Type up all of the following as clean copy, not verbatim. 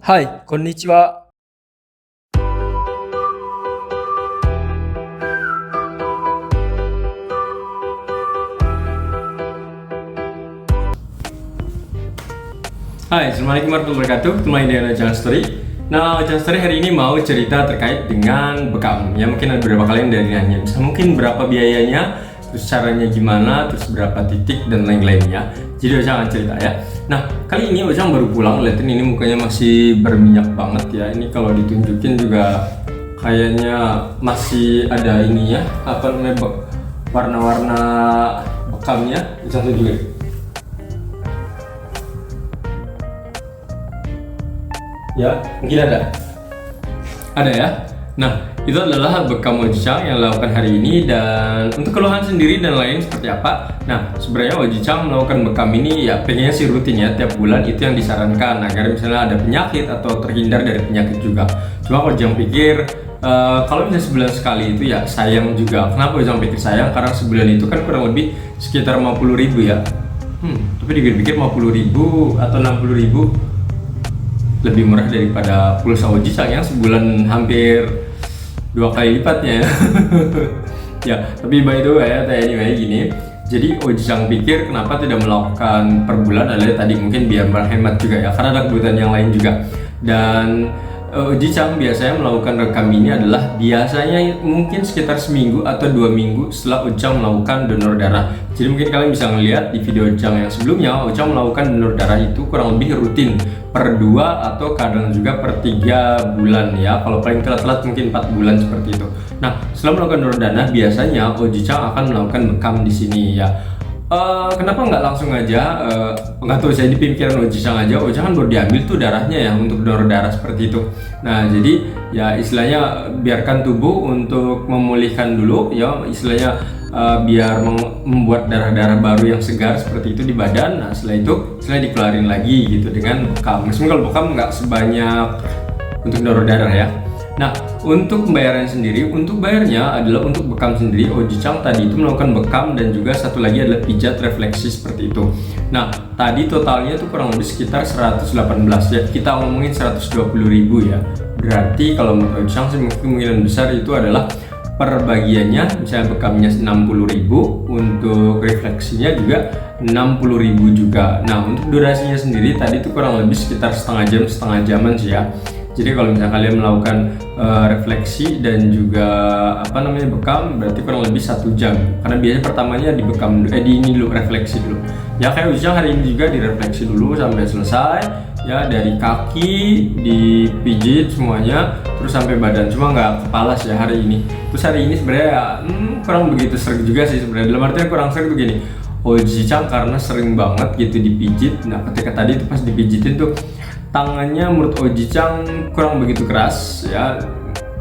はい、こんにちは。Hai, Assalamualaikum warahmatullahi wabarakatuh. Kembali dengan Ojang Story. Nah, Ojang Story hari ini mau cerita terkait dengan bekam. Ya, mungkin ada beberapa kalian dari nanya, mungkin berapa biayanya, terus caranya gimana, terus berapa titik dan lain-lainnya. Jadi Ojang akan cerita ya. Nah, kali ini Ojang baru pulang. Lihatin ini mukanya masih berminyak banget ya. Ini kalau ditunjukin juga kayaknya masih ada ininya, apa namanya, warna-warna bekamnya. Ojang tunjukin. Ya, mungkin ada ya. Nah, itu adalah bekam Ojang yang dilakukan hari ini. Dan untuk keluhan sendiri dan lain seperti apa, nah sebenarnya Ojang melakukan bekam ini ya pengennya sih rutin ya, tiap bulan itu yang disarankan agar misalnya ada penyakit atau terhindar dari penyakit juga. Cuma Ojang pikir kalau misalnya sebulan sekali itu ya sayang juga. Kenapa Ojang pikir sayang? Karena sebulan itu kan kurang lebih sekitar 50.000 ya. Tapi dipikir 50.000 atau 60.000 lebih murah daripada pulsa Ojang yang sebulan hampir 2 kali lipatnya ya. Ya, tapi by the way ya, anyway gini. Jadi Ojang pikir kenapa tidak melakukan per bulan adalah tadi mungkin biar berhemat juga ya, karena ada kebutuhan yang lain juga. Dan Ojang biasanya melakukan rekam ini adalah biasanya mungkin sekitar seminggu atau 2 minggu setelah Ojang melakukan donor darah. Jadi mungkin kalian bisa ngelihat di video Ojang yang sebelumnya, Ojang melakukan donor darah itu kurang lebih rutin per 2 atau kadang juga per 3 bulan ya. Kalau paling telat-telat mungkin 4 bulan seperti itu. Nah, setelah melakukan donor darah biasanya Ojang akan melakukan bekam di sini ya. Kenapa nggak langsung aja? Nggak tahu, saya di pemikiran Ojang aja. Ojang kan baru diambil tuh darahnya ya untuk donor darah seperti itu. Nah, jadi ya istilahnya biarkan tubuh untuk memulihkan dulu ya, istilahnya biar membuat darah-darah baru yang segar seperti itu di badan. Nah, setelah dikeluarin lagi gitu dengan bekam. Meskipun kalau bekam nggak sebanyak untuk donor darah ya. Nah, untuk pembayaran sendiri, untuk bayarnya adalah untuk bekam sendiri. Ojang tadi itu melakukan bekam dan juga satu lagi adalah pijat refleksi seperti itu. Nah, tadi totalnya itu kurang lebih sekitar 118 ya. Kita ngomongin 120.000 ya. Berarti kalau menurut Ojang sih kemungkinan besar itu adalah perbagiannya, misalnya bekamnya 60.000, untuk refleksinya juga 60.000 juga. Nah, untuk durasinya sendiri tadi itu kurang lebih sekitar setengah jaman sih ya. Jadi kalau misalnya kalian melakukan refleksi dan juga bekam, berarti kurang lebih 1 jam. Karena biasanya pertamanya di bekam di ini dulu, refleksi dulu. Ya kayak Ujang hari ini juga direfleksi dulu sampai selesai. Ya, dari kaki dipijit semuanya terus sampai badan, cuma nggak kepala sih ya hari ini. Terus hari ini sebenarnya kurang begitu sering juga sih sebenarnya. Dalam artian kurang sering tuh gini, Ojang karena sering banget gitu dipijit. Nah, ketika tadi itu pas dipijitin tuh tangannya menurut Ojang kurang begitu keras ya.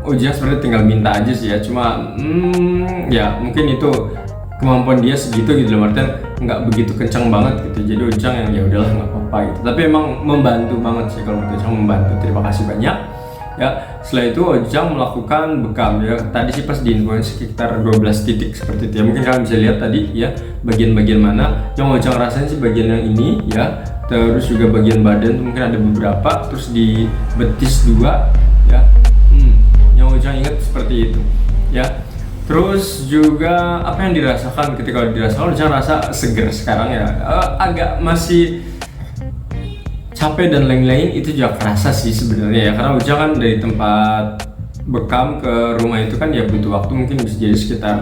Ojang sebenarnya tinggal minta aja sih ya, cuma ya mungkin itu kemampuan dia segitu gitu, dalam artian nggak begitu kencang banget gitu. Jadi Ojang yang ya udahlah nggak apa-apa gitu. Tapi emang membantu banget sih kalau menurut Ojang, membantu. Terima kasih banyak ya. Setelah itu Ojang melakukan bekam ya. Tadi sih pas diinfoin sekitar 12 titik seperti itu ya. Mungkin kalian bisa lihat tadi ya bagian-bagian mana yang Ojang rasain sih, bagian yang ini ya. Terus juga bagian badan tuh mungkin ada beberapa, terus di betis 2 ya. Yang Ojang ingat seperti itu ya. Terus juga apa yang dirasakan ketika dirasakan, Ojang rasa seger sekarang ya. Agak masih capek dan lain-lain itu juga kerasa sih sebenarnya ya, karena Ojang kan dari tempat bekam ke rumah itu kan ya butuh waktu mungkin bisa jadi sekitar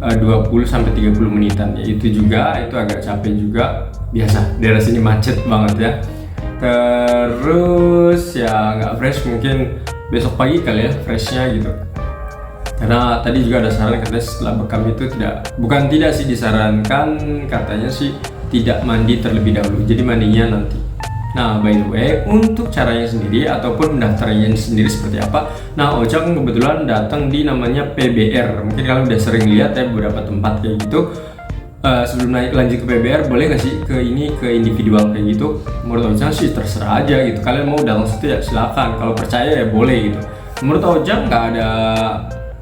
20 sampai 30 menitan ya. Itu juga itu agak capek juga. Biasa daerah sini macet banget ya. Terus ya nggak fresh, mungkin besok pagi kali ya freshnya gitu. Karena tadi juga ada saran katanya setelah bekam itu tidak sih disarankan, katanya sih tidak mandi terlebih dahulu, jadi mandinya nanti. Nah, by the way, untuk caranya sendiri ataupun mendaftarnya sendiri seperti apa? Nah, Ojang kebetulan datang di namanya PBR. Mungkin kalian udah sering lihat ya beberapa tempat kayak gitu. Sebelum lanjut ke PBR, boleh nggak sih ke individual kayak gitu? Menurut Ojang sih terserah aja gitu. Kalian mau datang situ ya silakan. Kalau percaya ya boleh gitu. Menurut Ojang nggak ada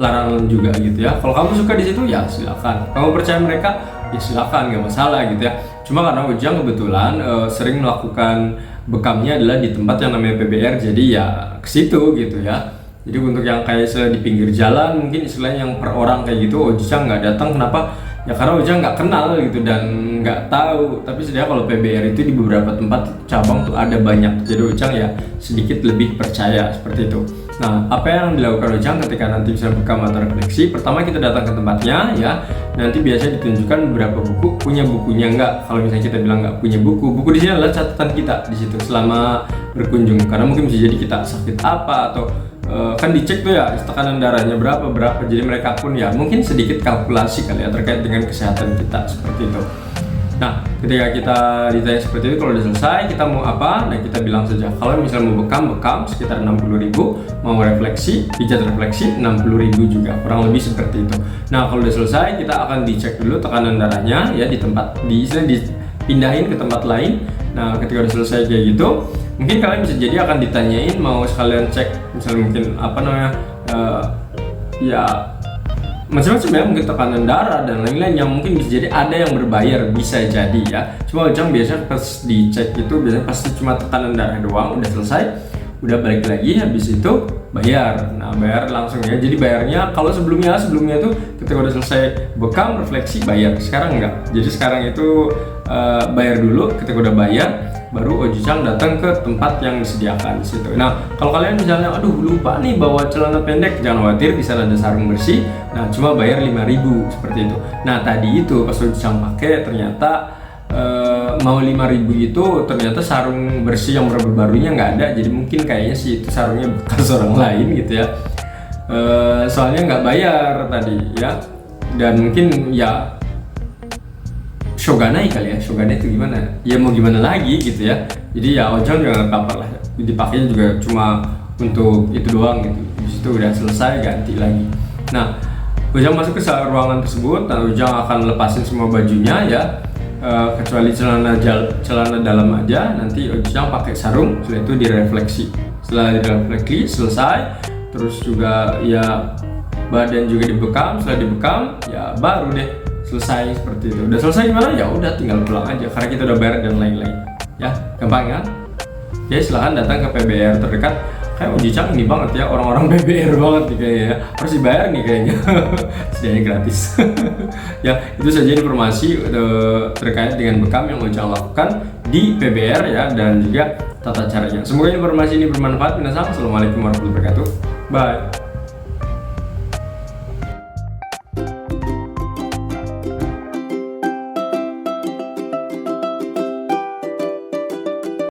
larangan juga gitu ya. Kalau kamu suka di situ ya silakan. Kamu percaya mereka ya silakan, nggak masalah gitu ya. Cuma karena Ojang kebetulan sering melakukan bekamnya adalah di tempat yang namanya PBR, jadi ya ke situ gitu ya. Jadi untuk yang kayak istilah di pinggir jalan, mungkin istilahnya yang per orang kayak gitu, Ojicang nggak datang. Kenapa? Ya karena Ojicang nggak kenal gitu dan nggak tahu. Tapi sebenarnya kalau PBR itu di beberapa tempat cabang tuh ada banyak, jadi Ojicang ya sedikit lebih percaya seperti itu. Nah, apa yang dilakukan Ojicang ketika nanti bisa bekam atau refleksi? Pertama kita datang ke tempatnya ya. Nanti biasanya ditunjukkan beberapa buku, punya bukunya nggak. Kalau misalnya kita bilang nggak punya buku, buku di sini adalah catatan kita di situ selama berkunjung. Karena mungkin bisa jadi kita sakit apa atau kan dicek tuh ya tekanan darahnya berapa, jadi mereka pun ya mungkin sedikit kalkulasi kali ya terkait dengan kesehatan kita seperti itu. Nah, ketika kita ditanya seperti itu, kalau udah selesai kita mau apa? Nah, kita bilang saja kalau misalnya mau bekam sekitar 60.000, mau refleksi, pijat refleksi 60.000 juga, kurang lebih seperti itu. Nah, kalau udah selesai kita akan dicek dulu tekanan darahnya ya di tempat dipindahin ke tempat lain. Nah, ketika udah selesai kayak gitu, mungkin kalian bisa jadi akan ditanyain mau sekalian cek misalnya mungkin apa namanya ya macam-macam ya, mungkin tekanan darah dan lain-lain yang mungkin bisa jadi ada yang berbayar, bisa jadi ya. Cuma Ojang biasanya pas dicek itu biasanya pasti cuma tekanan darah doang, udah selesai, udah balik lagi, habis itu bayar. Nah, bayar langsung ya. Jadi bayarnya kalau sebelumnya itu ketika udah selesai bekam refleksi bayar. Sekarang enggak. Jadi sekarang itu bayar dulu, ketika udah bayar baru Ojicang datang ke tempat yang disediakan di situ. Nah, kalau kalian misalnya aduh lupa nih bawa celana pendek, jangan khawatir, di sana ada sarung bersih. Nah, cuma bayar 5.000 seperti itu. Nah, tadi itu pas Ojicang pakai ternyata mau 5.000 itu ternyata sarung bersih yang baru-barunya nggak ada. Jadi mungkin kayaknya sih itu sarungnya bekas orang lain gitu ya. Soalnya nggak bayar tadi ya. Dan mungkin ya shoganai kali ya, shoganai itu gimana? Ya mau gimana lagi gitu ya. Jadi ya Ojang juga nggak apa-apa lah. Dipakainya juga cuma untuk itu doang gitu. Di situ udah selesai ganti lagi. Nah, Ojang masuk ke ruangan tersebut dan Ojang akan lepasin semua bajunya ya. Kecuali celana dalam aja. Nanti Ojang pakai sarung. Setelah itu direfleksi. Setelah direfleksi selesai, terus juga ya badan juga dibekam. Setelah dibekam ya baru deh selesai seperti itu. Udah selesai gimana? Ya udah tinggal pulang aja karena kita udah bayar dan lain-lain. Ya, gampang kan? Ya silahkan datang ke PBR terdekat. Kayak Ojicang ini banget ya, orang-orang PBR banget nih kayaknya ya. Harus dibayar nih kayaknya. Sedianya gratis. Ya, itu saja informasi terkait dengan bekam yang Ojicang lakukan di PBR ya, dan juga tata caranya. Semoga informasi ini bermanfaat. Assalamualaikum warahmatullahi wabarakatuh. Bye.